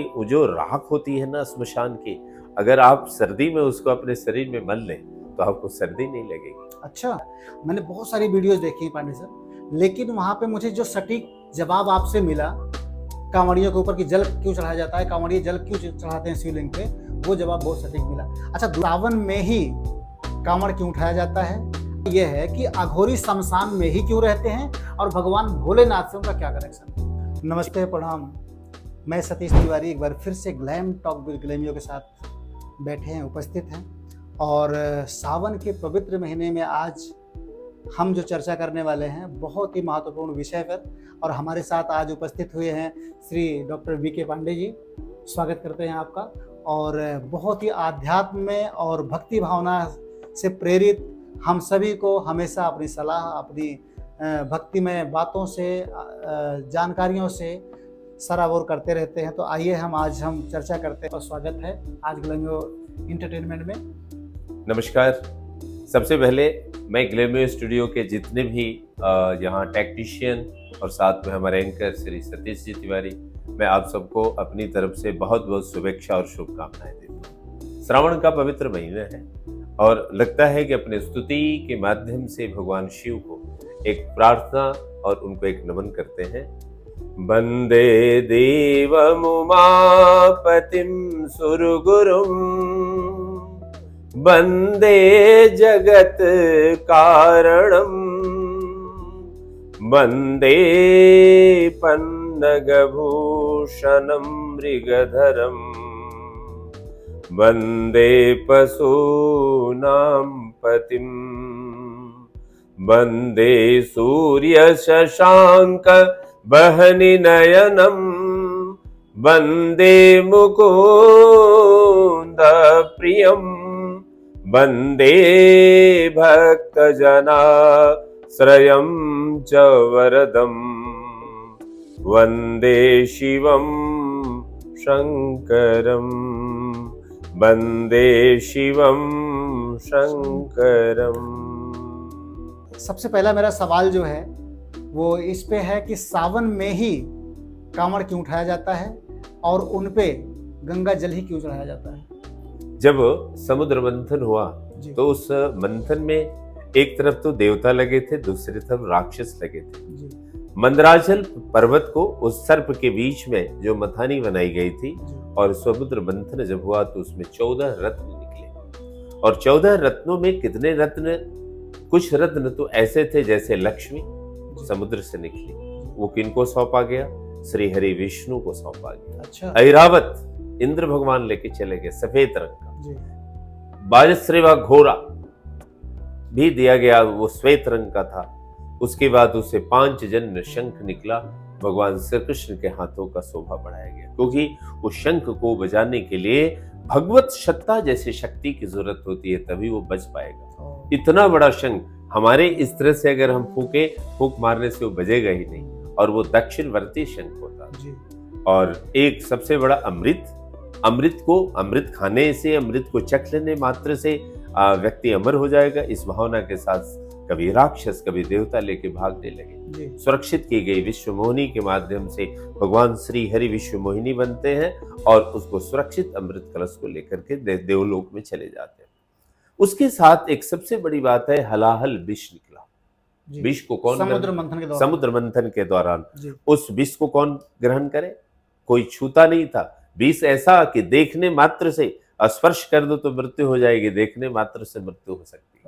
वो जो राख होती है ना स्मशान की, अगर आप सर्दी में उसको अपने शरीर में मल लें तो आपको सर्दी नहीं लगेगी। अच्छा, मैंने बहुत सारी वीडियोस देखी हैं पांडे सर, लेकिन वहाँ पे मुझे जो सटीक जवाब आपसे मिला कांवड़ियों के ऊपर कि जल क्यों चढ़ाया जाता है, कांवड़िए जल क्यों चढ़ाते हैं शिवलिंग पे, वो जवाब बहुत सटीक मिला। अच्छा, सावन में ही कांवड़ क्यों उठाया जाता है, ये है कि अघोरी शमशान में ही क्यों रहते हैं और भगवान भोलेनाथ से उनका क्या कनेक्शन। नमस्ते, प्रणाम। मैं सतीश तिवारी एक बार फिर से ग्लैम टॉक विद ग्लैमियो के साथ बैठे हैं, उपस्थित हैं। और सावन के पवित्र महीने में आज हम जो चर्चा करने वाले हैं बहुत ही महत्वपूर्ण विषय पर, और हमारे साथ आज उपस्थित हुए हैं श्री डॉक्टर वी.के. पांडे जी। स्वागत करते हैं आपका। और बहुत ही आध्यात्म में और भक्ति भावना से प्रेरित हम सभी को हमेशा अपनी सलाह, अपनी भक्तिमय बातों से, जानकारियों से सराबोर करते रहते हैं। तो आइए आज हम चर्चा करते हैं और स्वागत है आज ग्लैमियो इंटरटेनमेंट में। नमस्कार। सबसे पहले मैं ग्लैमियो स्टूडियो के जितने भी यहाँ टेक्नीशियन और साथ में हमारे एंकर श्री सतीश जी तिवारी, मैं आप सबको अपनी तरफ से बहुत बहुत शुभेच्छा और शुभकामनाएं देता हूँ। श्रावण का पवित्र महीना है और लगता है कि अपने स्तुति के माध्यम से भगवान शिव को एक प्रार्थना और उनको एक नमन करते हैं। वंदे देवमुमापतिं सुरगुरुं वंदे जगत कारणं वंदे पन्नगभूषणं मृगधरं वंदे पशूनां पतिं वंदे सूर्य शशांक बहनि नयनं वंदे मुकुंद प्रियं वंदे भक्तजनाश्रयं च वरदं वंदे शिवं शंकरं वंदे शिवं शंकरं। सबसे पहला मेरा सवाल जो है वो इस पे है कि सावन में ही कांवड़ क्यों उठाया जाता है और उन पे गंगा जल ही क्यों चढ़ाया जाता है। जब समुद्र मंथन हुआ तो उस मंथन में एक तरफ तो देवता लगे थे, दूसरी तरफ राक्षस लगे थे। मंदराचल पर्वत को उस सर्प के बीच में जो मथानी बनाई गई थी और समुद्र मंथन जब हुआ तो उसमें 14 रत्न निकले। और 14 रत्नों में कितने रत्न, कुछ रत्न तो ऐसे थे जैसे लक्ष्मी समुद्र से निकली, वो किनको सौंपा गया, श्री हरि विष्णु को सौंपा गया। अच्छा। ऐरावत इंद्र भगवान लेके चले गए सफेद रंग का। बाजश्रेवा घोड़ा भी दिया गया, वो श्वेत रंग का था। उसके बाद उसे 5 जन्य शंख निकला, भगवान श्री कृष्ण के हाथों का शोभा बढ़ाया गया, क्योंकि उस शंख को बजाने के लिए भगवत सत्ता जैसे शक्ति की जरूरत होती है, तभी वो बज पाएगा। इतना बड़ा शंख हमारे इस तरह से अगर हम फूक मारने से वो बजेगा ही नहीं, और वो दक्षिणवर्ती शंख होता है। और एक सबसे बड़ा अमृत खाने से, अमृत को चख लेने मात्र से व्यक्ति अमर हो जाएगा, इस भावना के साथ कभी राक्षस कभी देवता लेके भागने लगे। सुरक्षित की गई विश्व मोहिनी के माध्यम से भगवान श्री हरि विश्व मोहिनी बनते हैं और उसको सुरक्षित अमृत कलश को लेकर के देवलोक में चले जाते हैं। उसके साथ एक सबसे बड़ी बात है, हलाहल विष निकला। विष को कौन समुद्र मंथन के दौरान उस विष को कौन ग्रहण करे, कोई छूता नहीं था। विष ऐसा कि देखने मात्र से, स्पर्श कर दो तो मृत्यु हो जाएगी, देखने मात्र से मृत्यु हो सकती है।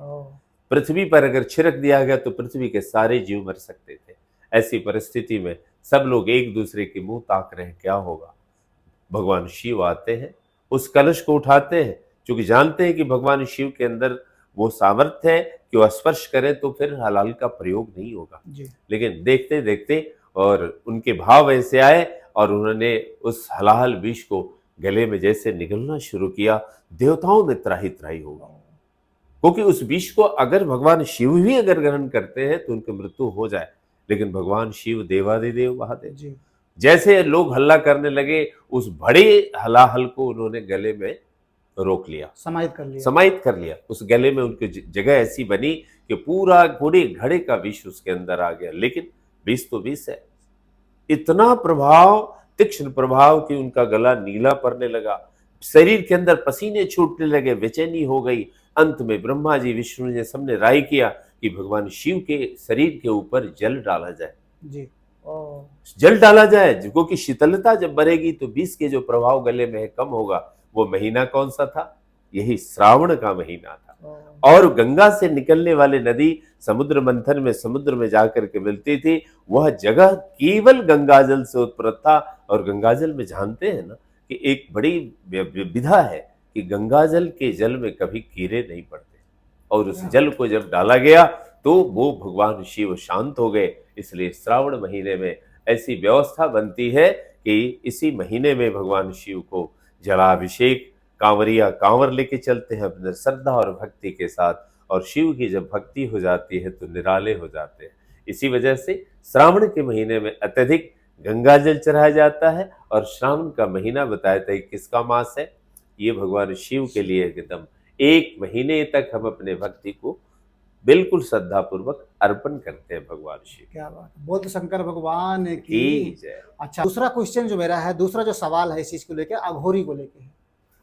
पृथ्वी पर अगर छिड़क दिया गया तो पृथ्वी के सारे जीव मर सकते थे। ऐसी परिस्थिति में सब लोग एक दूसरे के मुंह ताक रहे हैं, क्या होगा। भगवान शिव आते हैं, उस कलश को उठाते हैं, क्योंकि जानते हैं कि भगवान शिव के अंदर वो सामर्थ्य है कि वो स्पर्श करें तो फिर हलाल का प्रयोग नहीं होगा। लेकिन देखते देखते और उनके भाव ऐसे आए और उन्होंने उस हलाहल विष को गले में जैसे निगलना शुरू किया, देवताओं में त्राही त्राही होगा, क्योंकि उस विष को अगर भगवान शिव भी अगर ग्रहण करते हैं तो उनकी मृत्यु हो जाए। लेकिन भगवान शिव देवादिदेव महादेव, जैसे लोग हल्ला करने लगे, उस बड़े हलाहल को उन्होंने गले में रोक लिया, समाहित कर लिया। उस गले में उनकी जगह ऐसी बनी कि पूरे घड़े का विष उसके अंदर आ गया। लेकिन विष तो विष है, इतना प्रभाव तीक्ष्ण प्रभाव की उनका गला नीला पड़ने लगा, शरीर के अंदर पसीने छूटने लगे, बेचैनी हो गई। अंत में ब्रह्मा जी विष्णु जी सबने राय किया कि भगवान शिव के शरीर के ऊपर जल डाला जाए। जी। ओ। जल डाला जाए, क्योंकि शीतलता जब बढ़ेगी तो विष के जो प्रभाव गले में कम होगा। वो महीना कौन सा था? यही श्रावण का महीना था। और गंगा से निकलने वाले नदी समुद्र मंथन में समुद्र में जाकर के मिलती थी। वह जगह केवल गंगा जल से उत्पन्न था। और गंगा जल में जानते हैं ना कि एक बड़ी विधा है कि गंगा जल के जल में कभी कीड़े नहीं पड़ते। और उस जल को जब डाला गया तो वो भगवान शिव शांत हो गए। इसलिए श्रावण महीने में ऐसी व्यवस्था बनती है कि इसी महीने में भगवान शिव को जलाभिषेक, कांवरिया कांवर लेके चलते हैं अपने श्रद्धा और भक्ति के साथ। और शिव की जब भक्ति हो जाती है तो निराले हो जाते हैं। इसी वजह से श्रावण के महीने में अत्यधिक गंगा जल चढ़ाया जाता है। और श्रावण का महीना बताया था किसका मास है? ये भगवान शिव के लिए एकदम 1 महीने तक हम अपने भक्ति को बिल्कुल श्रद्धा पूर्वक अर्पण करते हैं भगवान शिव। क्या बात, बोल तो शंकर भगवान की की जय। अच्छा, दूसरा क्वेश्चन जो मेरा है, दूसरा जो सवाल है इस चीज को लेकर, अघोरी को लेकर है।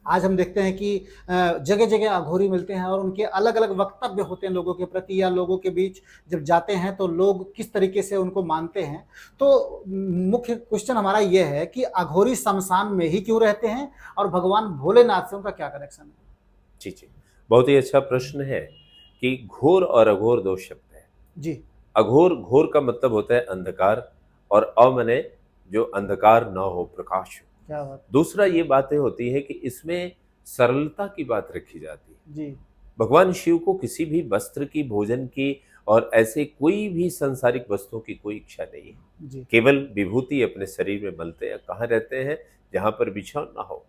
आज हम देखते हैं कि जगह जगह अघोरी मिलते हैं और उनके अलग अलग वक्तव्य होते हैं लोगों के प्रति, या लोगों के बीच जब जाते हैं तो लोग किस तरीके से उनको मानते हैं। तो मुख्य क्वेश्चन हमारा यह है कि अघोरी शमशान में ही क्यों रहते हैं और भगवान भोलेनाथ से उनका क्या कनेक्शन है? जी जी, बहुत ही अच्छा प्रश्न है कि घोर और अघोर 2 शब्द है जी। अघोर, घोर का मतलब होता है अंधकार, और अमने जो अंधकार ना हो, प्रकाश हो। क्या बात। दूसरा ये बातें होती है कि इसमें सरलता की बात रखी जाती है। जी। भगवान शिव को किसी भी वस्त्र की, भोजन की और ऐसे कोई भी सांसारिक वस्तुओं की कोई इच्छा नहीं है। जी। केवल विभूति अपने शरीर में मलते हैं। कहाँ रहते हैं? जहाँ पर बिछावन ना हो,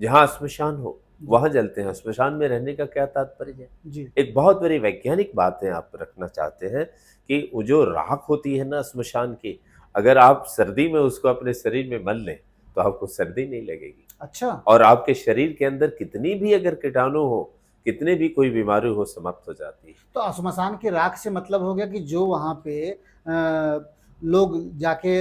जहाँ श्मशान हो, वहां जलते हैं। श्मशान में रहने का क्या तात्पर्य है? जी। एक बहुत बड़ी वैज्ञानिक बात है आप रखना चाहते हैं कि वो जो राख होती है ना श्मशान की, अगर आप सर्दी में उसको अपने शरीर में मल लें तो आपको सर्दी नहीं लगेगी। अच्छा। और आपके शरीर के अंदर कितनी भी अगर कीटाणु हो, कितने भी कोई बीमारी हो, समाप्त हो जाती है। तो श्मशान की राख से मतलब हो गया कि जो वहां पे लोग जाके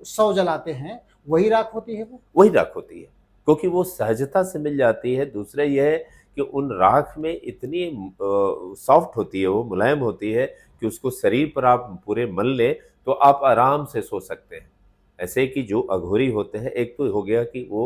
शव जलाते हैं, वही राख होती है वो? वही राख होती है, क्योंकि वो सहजता से मिल जाती है। दूसरा यह है कि उन राख में इतनी सॉफ्ट होती है, वो मुलायम होती है कि उसको शरीर पर आप पूरे मल लें तो आप आराम से सो सकते हैं। ऐसे कि जो अघोरी होते हैं, एक तो हो गया कि वो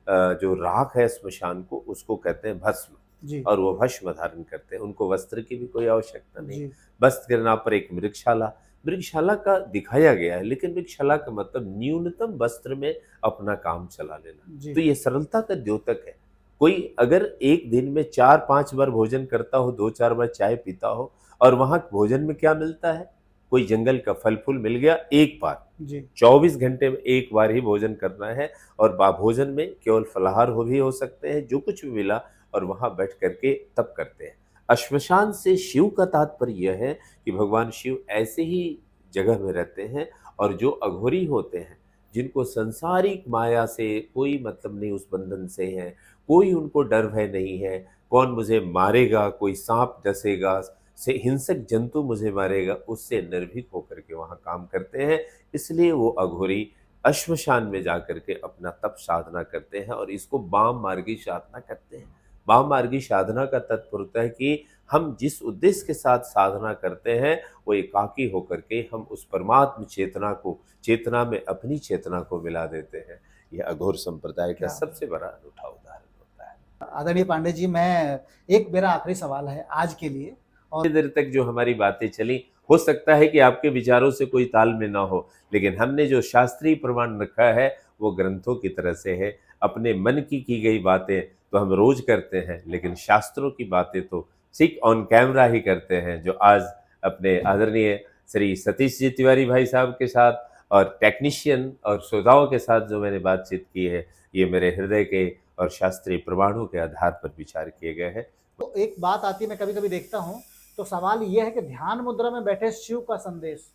जो राख है श्मशान को, उसको कहते हैं भस्म। जी। और वो भस्म धारण करते हैं, उनको वस्त्र की भी कोई आवश्यकता नहीं। जी। वस्त्र के नाम पर एक मृगशाला, मृगशाला का दिखाया गया है, लेकिन मृगशाला का मतलब न्यूनतम वस्त्र में अपना काम चला लेना। जी। तो ये सरलता का द्योतक है। कोई अगर एक दिन में 4-5 बार भोजन करता हो, 2-4 बार चाय पीता हो, और वहां भोजन में क्या मिलता है? कोई जंगल का फल फूल मिल गया एक बार, जी। 24 घंटे में एक बार ही भोजन करना है। और भोजन में केवल फलाहार भी हो सकते हैं, जो कुछ भी मिला और वहां बैठ करके तब करते हैं। श्मशान से शिव का तात्पर्य यह है कि भगवान शिव ऐसे ही जगह में रहते हैं। और जो अघोरी होते हैं, जिनको संसारिक माया से कोई मतलब नहीं, उस बंधन से है, कोई उनको डर भय नहीं है, कौन मुझे मारेगा, कोई सांप डसेगा, से हिंसक जंतु मुझे मारेगा, उससे निर्भीक होकर के वहां काम करते हैं। इसलिए वो अघोरी श्मशान में जाकर के अपना तप साधना करते हैं और इसको वाम मार्गी साधना कहते हैं। वाम मार्गी साधना का तात्पर्य होता है कि हम जिस उद्देश्य के साथ साधना करते हैं, वो एकाकी होकर के हम उस परमात्म चेतना को, चेतना में अपनी चेतना को मिला देते हैं। यह अघोर संप्रदाय का सबसे बड़ा अनूठा उदाहरण होता है। आदरणीय पांडे जी, मैं एक मेरा आखिरी सवाल है आज के लिए। और देर तक जो हमारी बातें चली, हो सकता है कि आपके विचारों से कोई तालमेल ना हो, लेकिन हमने जो शास्त्रीय प्रमाण रखा है वो ग्रंथों की तरह से है। अपने मन की गई बातें तो हम रोज करते हैं, लेकिन शास्त्रों की बातें तो सिर्फ ऑन कैमरा ही करते हैं। जो आज अपने आदरणीय श्री सतीश जी तिवारी भाई साहब के साथ और टेक्नीशियन और श्रोताओं के साथ जो मैंने बातचीत की है, ये मेरे हृदय के और शास्त्रीय प्रमाणों के आधार पर विचार किए गए हैं। तो एक बात आती है, मैं कभी कभी देखता हूँ, तो सवाल यह है कि ध्यान मुद्रा में बैठे शिव का संदेश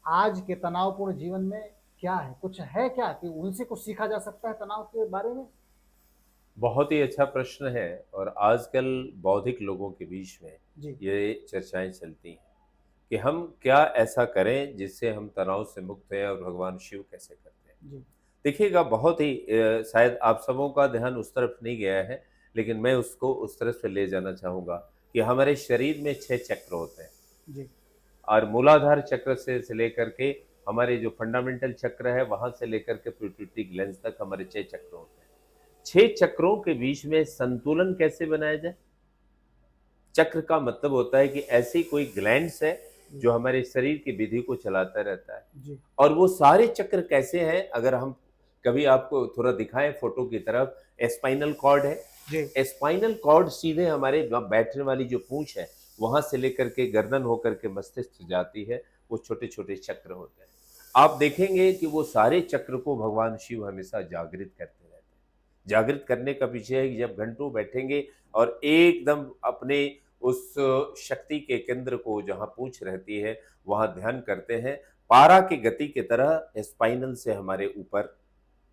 आज के तनावपूर्ण जीवन में क्या है? कुछ है क्या कि उनसे कुछ सीखा जा सकता है तनाव के बारे में? बहुत ही अच्छा प्रश्न है। और आजकल बौद्धिक लोगों के बीच में जी। ये चर्चाएं चलती हैं कि हम क्या ऐसा करें जिससे हम तनाव से मुक्त हैं और भगवान शिव कैसे करते हैं। जी। देखिएगा बहुत ही शायद आप सबों का ध्यान उस तरफ नहीं गया है, लेकिन मैं उसको उस तरफ से ले जाना चाहूँगा कि हमारे शरीर में 6 चक्र होते हैं जी और मूलाधार चक्र से लेकर के हमारे जो फंडामेंटल चक्र है वहां से लेकर के पिट्यूटरी ग्लैंड तक हमारे 6 चक्र होते हैं। 6 चक्रों के बीच में संतुलन कैसे बनाया जाए? चक्र का मतलब होता है कि ऐसी कोई ग्लैंड्स है जो हमारे शरीर की विधि को चलाता रहता है। जी और वो सारे चक्र कैसे हैं, अगर हम कभी आपको थोड़ा दिखाएं फोटो की तरफ, स्पाइनल कॉर्ड है। जी स्पाइनल कॉर्ड सीधे हमारे बैठने वाली जो पूंछ है वहां से लेकर के गर्दन होकर के मस्तिष्क जाती है, वो छोटे छोटे चक्र होते हैं। आप देखेंगे कि वो सारे चक्र को भगवान शिव हमेशा जागृत करते रहते हैं। जागृत करने का पीछे है कि जब घंटों बैठेंगे और एकदम अपने उस शक्ति के केंद्र को जहां पूंछ रहती है वहां ध्यान करते हैं, पारा की गति की तरह स्पाइनल से हमारे ऊपर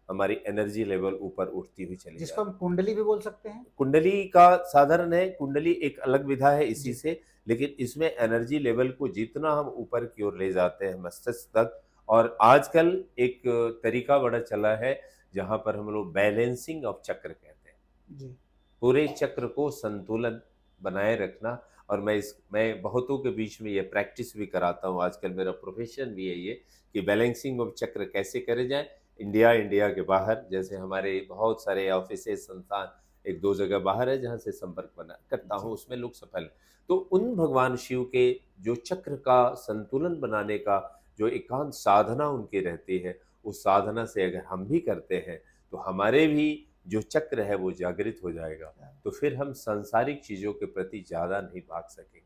हमारी एनर्जी लेवल ऊपर उठती हुई चली जिसको जाती हम कुंडली भी बोल सकते हैं। है। कुंडली का साधारण है, कुंडली एक अलग विधा है इसी जी से, लेकिन इसमें एनर्जी लेवल को जितना हम ऊपर की ओर ले जाते हैं मस्तिष्क तक। और आजकल एक तरीका बड़ा चला है जहां पर हम लोग बैलेंसिंग ऑफ चक्र कहते हैं, जी पूरे चक्र को संतुलन बनाए रखना। और मैं बहुतों के बीच में ये प्रैक्टिस भी कराता हूँ, आजकल मेरा प्रोफेशन भी है ये कि बैलेंसिंग ऑफ चक्र कैसे करे जाए। इंडिया के बाहर जैसे हमारे बहुत सारे ऑफिस संस्थान एक दो जगह बाहर है जहाँ से संपर्क बना करता हूँ, जी उसमें लोग सफल हैं। तो उन भगवान शिव के जो चक्र का संतुलन बनाने का जो एकांत साधना उनकी रहती है, उस साधना से अगर हम भी करते हैं तो हमारे भी जो चक्र है वो जागृत हो जाएगा। तो फिर हम सांसारिक चीजों के प्रति ज्यादा नहीं भाग सकेंगे,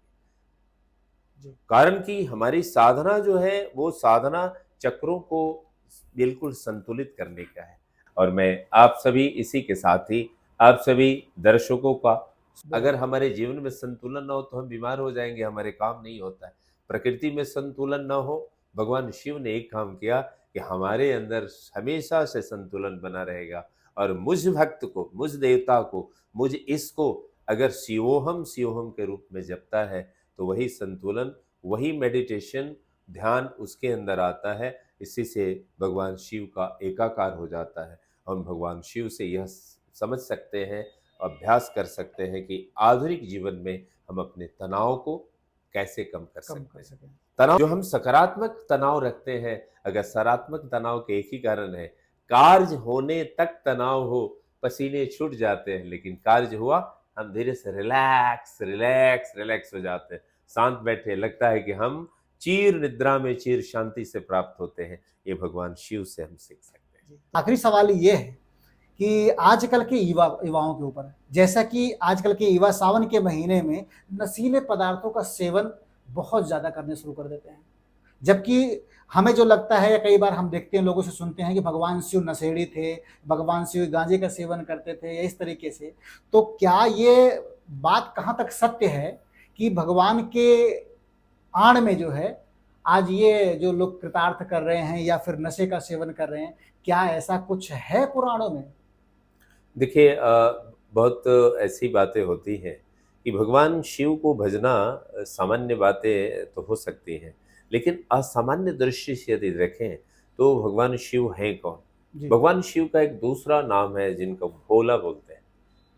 जी कारण कि हमारी साधना जो है वो साधना चक्रों को बिल्कुल संतुलित करने का है। और मैं आप सभी इसी के साथ ही आप सभी दर्शकों का, अगर हमारे जीवन में संतुलन ना हो तो हम बीमार हो जाएंगे, हमारे काम नहीं होता है। प्रकृति में संतुलन ना हो, भगवान शिव ने एक काम किया कि हमारे अंदर हमेशा से संतुलन बना रहेगा। और मुझ भक्त को, मुझ देवता को, मुझ इसको अगर शिवोहम शिवोहम के रूप में जपता है तो वही संतुलन, वही मेडिटेशन, ध्यान उसके अंदर आता है। इसी से भगवान शिव का एकाकार हो जाता है। हम भगवान शिव से यह समझ सकते हैं, अभ्यास कर सकते हैं कि आधुनिक जीवन में हम अपने तनाव को कैसे कम कर कम सकते कर हैं। सकें। तनाव जो हम सकारात्मक तनाव रखते हैं, अगर सकारात्मक तनाव के एक ही कारण है, कार्य होने तक तनाव हो, पसीने छूट जाते हैं, लेकिन कार्य हुआ हम धीरे से रिलैक्स रिलैक्स रिलैक्स हो जाते हैं, शांत बैठे, लगता है कि हम चीर निद्रा में चीर शांति से प्राप्त होते हैं। ये भगवान शिव से हम सीख सकते हैं। आखिरी सवाल ये है कि आजकल के युवाओं के ऊपर, जैसा कि आजकल के युवा सावन के महीने में नशीले पदार्थों का सेवन बहुत ज़्यादा करने शुरू कर देते हैं, जबकि हमें जो लगता है, या कई बार हम देखते हैं, लोगों से सुनते हैं कि भगवान शिव नशेड़ी थे, भगवान शिव गांजे का सेवन करते थे, या इस तरीके से। तो क्या ये बात कहाँ तक सत्य है कि भगवान के आड़ में जो है आज ये जो लोग कृतार्थ कर रहे हैं या फिर नशे का सेवन कर रहे हैं, क्या ऐसा कुछ है पुराणों में? देखिए बहुत ऐसी बातें होती हैं कि भगवान शिव को भजना सामान्य बातें तो हो सकती हैं, लेकिन असामान्य दृष्टि से यदि देखें तो भगवान शिव हैं कौन? जी भगवान शिव का एक दूसरा नाम है जिनको भोला बोलते हैं।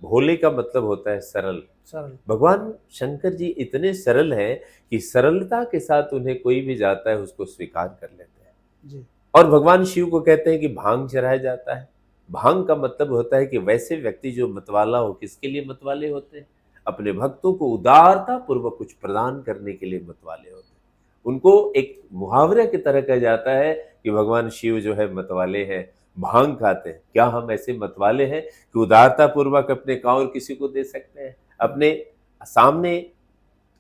भोले का मतलब होता है सरल। सरल। भगवान शंकर जी इतने सरल हैं कि सरलता के साथ उन्हें कोई भी जाता है उसको स्वीकार कर लेते हैं। जी और भगवान शिव को कहते हैं कि भांग चढ़ाया जाता है। भांग का मतलब होता है कि वैसे व्यक्ति जो मतवाला हो, किसके लिए मतवाले होते हैं? अपने भक्तों को उदारता पूर्वक कुछ प्रदान करने के लिए मतवाले होते हैं। उनको एक मुहावरे की तरह कहा जाता है कि भगवान शिव जो है मतवाले हैं, भांग खाते हैं। क्या हम ऐसे मतवाले हैं कि उदारता पूर्वक अपने कांवर किसी को दे सकते हैं, अपने सामने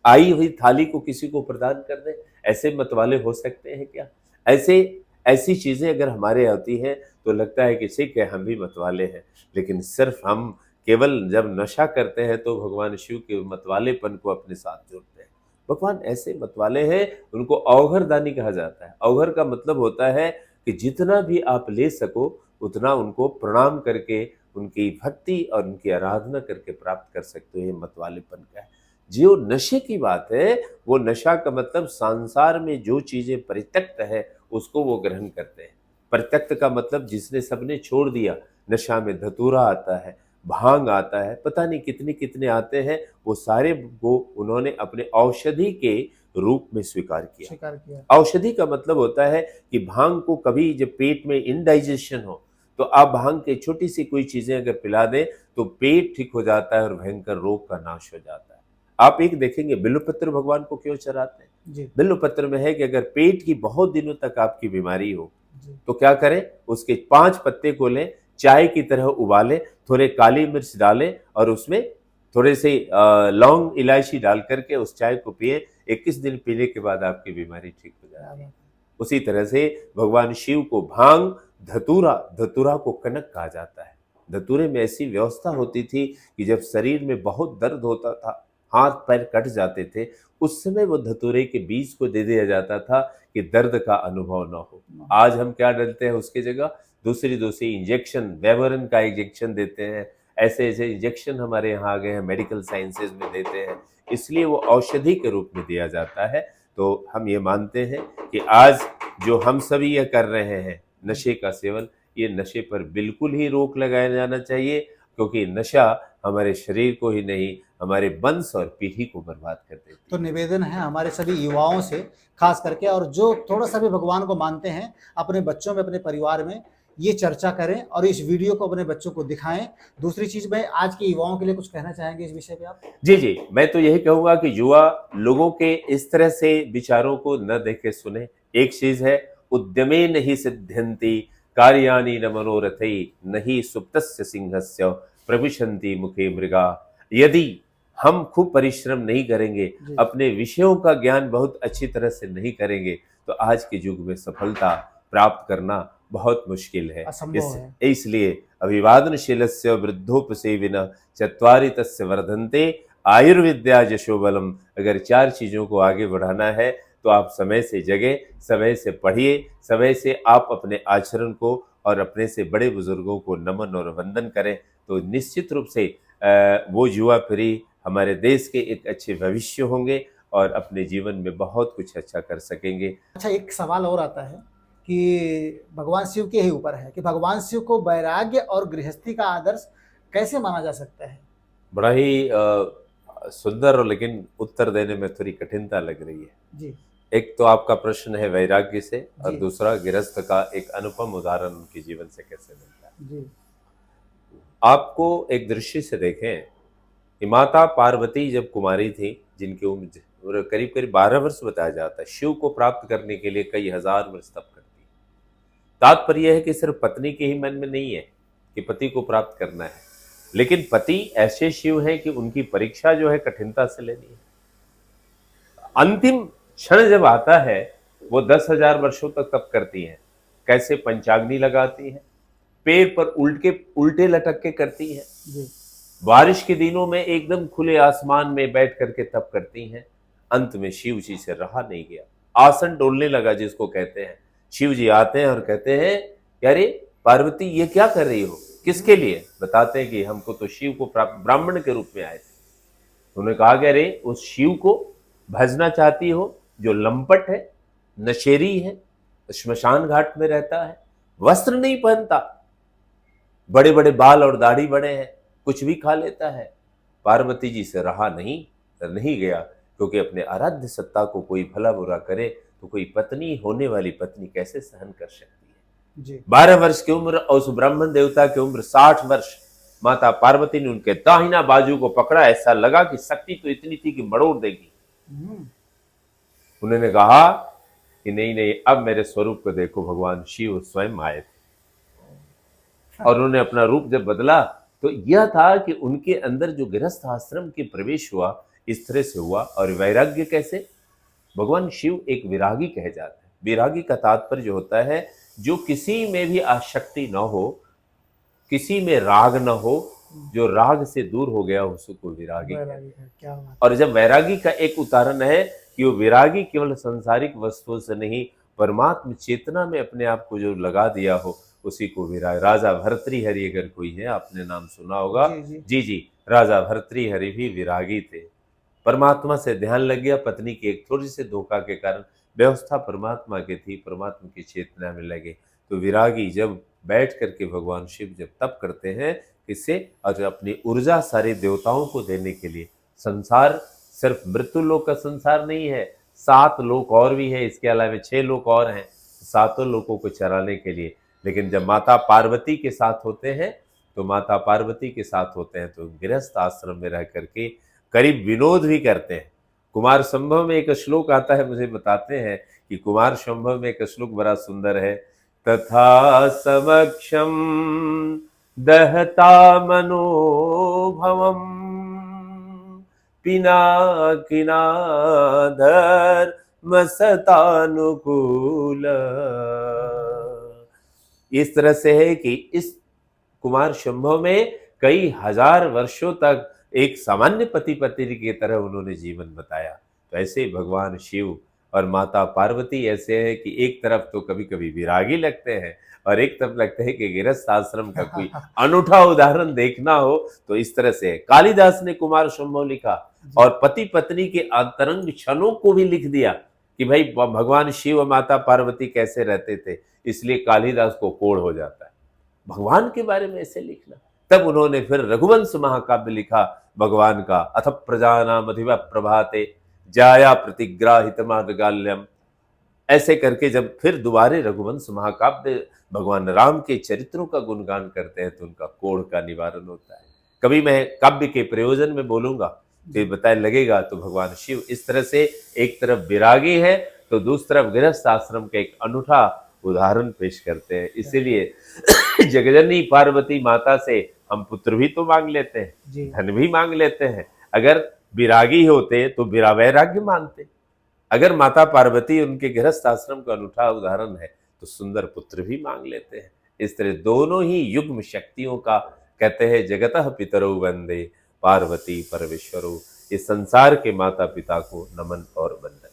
आई हुई थाली को किसी को प्रदान कर दें? ऐसे मतवाले हो सकते हैं क्या? ऐसे ऐसी चीजें अगर हमारे आती हैं तो लगता है कि ठीक है, हम भी मतवाले हैं। लेकिन सिर्फ हम केवल जब नशा करते हैं तो भगवान शिव के मतवालेपन को अपने साथ जोड़ते हैं। भगवान ऐसे मतवाले हैं, उनको अवघर दानी कहा जाता है। अवघर का मतलब होता है कि जितना भी आप ले सको उतना उनको प्रणाम करके, उनकी भक्ति और उनकी आराधना करके प्राप्त कर सकते हो। ये मतवालेपन का है। जो नशे की बात है, वो नशा का मतलब संसार में जो चीजें परित्यक्त है उसको वो ग्रहण करते हैं। परित्यक्त का मतलब जिसने सबने छोड़ दिया। नशा में धतूरा आता है, भांग आता है, पता नहीं कितने कितने आते हैं, वो सारे वो उन्होंने अपने औषधि के रूप में स्वीकार किया। औषधि का मतलब होता है कि भांग को कभी जब पेट में इनडाइजेशन हो तो आप भांग के छोटी सी कोई चीजें अगर पिला दें तो पेट ठीक हो जाता है और भयंकर रोग का नाश हो जाता है। आप एक देखेंगे बिल्वपत्र भगवान को क्यों चढ़ाते हैं? बिल्वपत्र में है कि अगर पेट की बहुत दिनों तक आपकी बीमारी हो तो क्या करें, उसके 5 पत्ते को लें, चाय की तरह उबालें, थोड़े काली मिर्च डालें और उसमें थोड़े से लौंग इलायची डाल करके उस चाय को पिए। 21 दिन पीने के बाद आपकी बीमारी ठीक हो जाएगी। उसी तरह से भगवान शिव को भांग, धतूरा को कनक कहा जाता है। धतूरे में ऐसी व्यवस्था होती थी कि जब शरीर में बहुत दर्द होता था, हाथ पैर कट जाते थे, उस समय वो धतूरे के बीज को दे दिया जाता था कि दर्द का अनुभव न हो। आज हम क्या डरते हैं, उसकी जगह दूसरी इंजेक्शन, वेवरन का इंजेक्शन देते हैं। ऐसे ऐसे इंजेक्शन हमारे यहाँ आ गए हैं, मेडिकल साइंसेज में देते हैं, इसलिए वो औषधि के रूप में दिया जाता है। तो हम ये मानते हैं कि आज जो हम सभी ये कर रहे हैं नशे का सेवन, ये नशे पर बिल्कुल ही रोक लगाया जाना चाहिए, क्योंकि नशा हमारे शरीर को ही नहीं, हमारे वंश और पीढ़ी को बर्बाद कर देती है। तो निवेदन है हमारे सभी युवाओं से खास करके, और जो थोड़ा सा भी भगवान को मानते हैं, अपने बच्चों में, अपने परिवार में ये चर्चा करें और इस वीडियो को अपने बच्चों को दिखाएं। दूसरी चीज, मैं आज के युवाओं के लिए कुछ कहना चाहेंगे इस विषय पे आप? जी, मैं तो यही कहूंगा कि युवा लोगों के इस तरह से विचारों को न देखे सुने। एक चीज है, उद्यमे नहीं सिद्ध्यन्ति कार्याणि न मनोरथै नहि सुप्तस्य सिंहस्य प्रविशन्ति मुखे मृगा। यदि हम खूब परिश्रम नहीं करेंगे, अपने विषयों का ज्ञान बहुत अच्छी तरह से नहीं करेंगे, तो आज के युग में सफलता प्राप्त करना बहुत मुश्किल है। इसलिए अभिवादनशीलस्य वृद्धोपसेविनः चत्वारि तस्य वर्धन्ते आयुर्विद्या यशोबलम। अगर 4 चीजों को आगे बढ़ाना है तो आप समय से जगें, समय से पढ़िए, समय से आप अपने आचरण को और अपने से बड़े बुजुर्गों को नमन और वंदन करें, तो निश्चित रूप से वो युवा पीढ़ी हमारे देश के एक अच्छे भविष्य होंगे और अपने जीवन में बहुत कुछ अच्छा कर सकेंगे। अच्छा, एक सवाल और आता है कि भगवान शिव के ही ऊपर है कि भगवान शिव को वैराग्य और गृहस्थी का आदर्श कैसे माना जा सकता है? बड़ा ही सुंदर और लेकिन उत्तर देने में थोड़ी कठिनता लग रही है जी। एक तो आपका प्रश्न है वैराग्य से, और दूसरा गृहस्थ का एक अनुपम उदाहरण उनके जीवन से कैसे मिलता है। जी। आपको एक दृष्टि से देखें कि माता पार्वती जब कुमारी थी, जिनकी उम्र करीब करीब 12 वर्ष बताया जाता है, शिव को प्राप्त करने के लिए कई हजार वर्ष तप करती है। तात्पर्य है कि सिर्फ पत्नी के ही मन में नहीं है कि पति को प्राप्त करना है, लेकिन पति ऐसे शिव हैं कि उनकी परीक्षा जो है कठिनता से लेनी है। अंतिम क्षण जब आता है, वो 10,000 वर्षों तक तप करती हैं। कैसे? पंचाग्नि लगाती हैं, पैर पर उल्टे लटक के करती हैं, बारिश के दिनों में एकदम खुले आसमान में बैठ करके तप करती हैं। अंत में शिव जी से रहा नहीं गया, आसन डोलने लगा जिसको कहते हैं। शिव जी आते हैं और कहते हैं, अरे पार्वती ये क्या कर रही हो, किसके लिए? बताते हैं कि हमको तो शिव को प्राप्त, ब्राह्मण के रूप में आए थे। उन्होंने कहा कि अरे उस शिव को भजना चाहती हो जो लंपट है, नशेरी है, श्मशान घाट में रहता है, वस्त्र नहीं पहनता, बड़े बड़े बाल और दाढ़ी बड़े हैं, कुछ भी खा लेता है। पार्वती जी से रहा नहीं गया, क्योंकि अपने आराध्य सत्ता को कोई भला बुरा करे तो कोई पत्नी, होने वाली पत्नी कैसे सहन कर सकती है। 12 वर्ष की उम्र और उस ब्राह्मण देवता की उम्र 60 वर्ष। माता पार्वती ने उनके दाहिना बाजू को पकड़ा, ऐसा लगा कि शक्ति तो इतनी थी कि मरोड़ देगी। उन्होंने कहा कि नहीं, अब मेरे स्वरूप को देखो। भगवान शिव स्वयं आए थे और उन्होंने अपना रूप जब बदला तो यह था कि उनके अंदर जो गृहस्थ आश्रम के प्रवेश हुआ, इस तरह से हुआ। और वैराग्य कैसे? भगवान शिव एक विरागी कहे जाते हैं। विरागी का तात्पर्य जो होता है, जो किसी में भी आसक्ति न हो, किसी में राग न हो, जो राग से दूर हो गया उसको विरागी क्या बात। और जब वैरागी का एक उदाहरण है कि वो विरागी केवल सांसारिक वस्तुओं से नहीं, परमात्म चेतना में अपने आप को जो लगा दिया हो, उसी को विराग। राजा भर्तृहरि अगर कोई है, आपने नाम सुना होगा। जी, राजा भर्तृहरि भी विरागी थे। परमात्मा से ध्यान लग गया, पत्नी की एक थोड़ी से धोखा के कारण, व्यवस्था परमात्मा की थी, परमात्मा की चेतना में लगे तो विरागी जब बैठ करके भगवान शिव जब तप करते हैं किससे, और अपनी ऊर्जा सारे देवताओं को देने के लिए। संसार सिर्फ मृत्यु लोक का संसार नहीं है, 7 लोक और भी है, इसके अलावा 6 लोक और हैं, 7 लोकों को चराने के लिए। लेकिन जब माता पार्वती के साथ होते हैं तो माता पार्वती के साथ होते हैं तो गृहस्थ आश्रम में रह करके करीब विनोद भी करते हैं। कुमार संभव में एक श्लोक आता है, मुझे बताते हैं कि कुमार संभव में एक श्लोक बड़ा सुंदर है, तथा समक्षम दहता मनोभवम पिनाकिनाधर्म सतानुकूल। इस तरह से है कि इस कुमार शंभव में कई हजार वर्षों तक एक सामान्य पति पत्नी की तरह उन्होंने जीवन बताया। तो ऐसे भगवान शिव और माता पार्वती ऐसे हैं कि एक तरफ तो कभी कभी विरागी लगते हैं और एक तरफ लगता है कि गृहस्थ आश्रम का कोई अनूठा उदाहरण देखना हो तो इस तरह से है। कालिदास ने कुमार संभव लिखा और पति पत्नी के अंतरंग क्षणों को भी लिख दिया कि भाई भगवान शिव और माता पार्वती कैसे रहते थे, इसलिए कालिदास को कोढ़ हो जाता है भगवान के बारे में ऐसे लिखना। तब उन्होंने फिर रघुवंश महाकाव्य लिखा भगवान का, अथ प्रजानाम अधिवा प्रभाते जाया प्रतिग्राहितमार्गाल्यम। ऐसे करके जब फिर दोबारे रघुवंश महाकाव्य भगवान राम के चरित्रों का गुणगान करते हैं तो उनका कोढ़ का निवारण होता है। कभी मैं काव्य के प्रयोजन में बोलूंगा तो बताए लगेगा। तो भगवान शिव इस तरह से एक तरफ विरागी है तो दूसरी तरफ गृहस्थ आश्रम का एक अनूठा उदाहरण पेश करते हैं। इसीलिए जगजननी पार्वती माता से हम पुत्र भी तो मांग लेते हैं, धन भी मांग लेते हैं। अगर विरागी होते तो वैराग्य मांगते। अगर माता पार्वती उनके गृहस्थ आश्रम का अनूठा उदाहरण है तो सुंदर पुत्र भी मांग लेते हैं। इस तरह दोनों ही युग्म शक्तियों का कहते हैं जगतः पितरौ वंदे पार्वती परमेश्वरो। इस संसार के माता पिता को नमन और वंदन।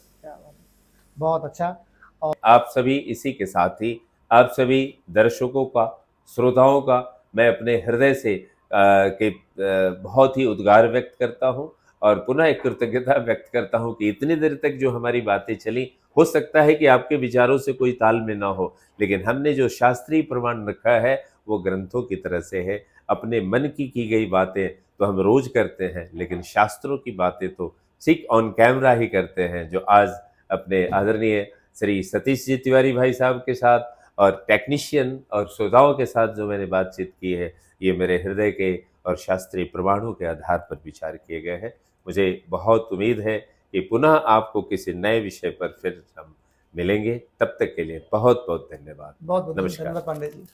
बहुत अच्छा। और आप सभी इसी के साथ ही आप सभी दर्शकों का, श्रोताओं का मैं अपने हृदय से बहुत ही उद्गार व्यक्त करता हूँ और पुनः एक कृतज्ञता व्यक्त करता हूँ कि इतनी देर तक जो हमारी बातें चली, हो सकता है कि आपके विचारों से कोई तालमेल ना हो, लेकिन हमने जो शास्त्रीय प्रमाण रखा है वो ग्रंथों की तरह से है। अपने मन की गई बातें तो हम रोज करते हैं, लेकिन शास्त्रों की बातें तो सिर्फ ऑन कैमरा ही करते हैं। जो आज अपने आदरणीय श्री सतीश जी तिवारी भाई साहब के साथ और टेक्नीशियन और श्रोताओं के साथ जो मैंने बातचीत की है, ये मेरे हृदय के और शास्त्रीय प्रमाणों के आधार पर विचार किए गए हैं। मुझे बहुत उम्मीद है कि पुनः आपको किसी नए विषय पर फिर हम मिलेंगे। तब तक के लिए बहुत बहुत धन्यवाद। बहुत बहुत नमस्कार। धन्यवाद पांडे जी।